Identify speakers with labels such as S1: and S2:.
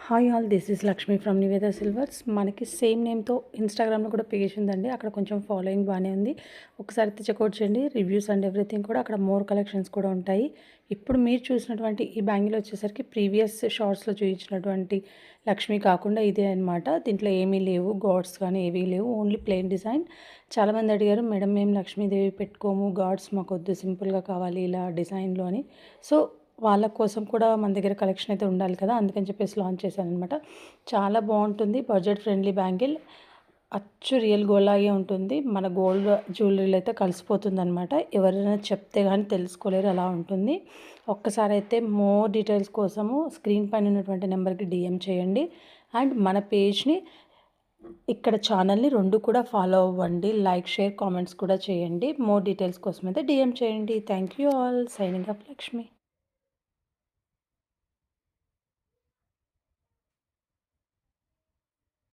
S1: Hi all, this is Lakshmi from Niveda Silvers. మనకి same నేమ్తో ఇన్స్టాగ్రామ్లో కూడా పేజ్ ఉందండి. అక్కడ కొంచెం ఫాలోయింగ్ బాగానే ఉంది. ఒకసారి అయితే చెక్అవుట్ చేయండి. రివ్యూస్ అండ్ ఎవ్రీథింగ్ కూడా అక్కడ మోర్ కలెక్షన్స్ కూడా ఉంటాయి. ఇప్పుడు మీరు చూసినటువంటి ఈ బ్యాంగిల్ వచ్చేసరికి ప్రీవియస్ షార్ట్స్లో చూపించినటువంటి లక్ష్మి కాకుండా ఇదే అనమాట. దీంట్లో ఏమీ లేవు, గాడ్స్ కానీ ఏవీ లేవు, ఓన్లీ ప్లెయిన్ డిజైన్. చాలామంది అడిగారు, మేడం మేము లక్ష్మీదేవి పెట్టుకోము, గాడ్స్ మాకు వద్దు, సింపుల్గా కావాలి ఇలా డిజైన్లో అని. సో వాళ్ళ కోసం కూడా మన దగ్గర కలెక్షన్ అయితే ఉండాలి కదా, అందుకని చెప్పేసి లాంచ్ చేశానమాట. చాలా బాగుంటుంది, బడ్జెట్ ఫ్రెండ్లీ బ్యాంగిల్. అచ్చు రియల్ గోల్డ్ లాగే ఉంటుంది. మన గోల్డ్ జ్యువెలరీలో అయితే కలిసిపోతుంది అనమాట. ఎవరైనా చెప్తే కానీ తెలుసుకోలేరు, అలా ఉంటుంది. ఒక్కసారి అయితే మోర్ డీటెయిల్స్ కోసము స్క్రీన్ పైన ఉన్నటువంటి నెంబర్కి డిఎం చేయండి. అండ్ మన పేజ్ని, ఇక్కడ ఛానల్ని రెండు కూడా ఫాలో అవ్వండి. లైక్, షేర్, కామెంట్స్ కూడా చేయండి. మోర్ డీటెయిల్స్ కోసం అయితే డిఎం చేయండి. Thank you all. Signing up, Lakshmi.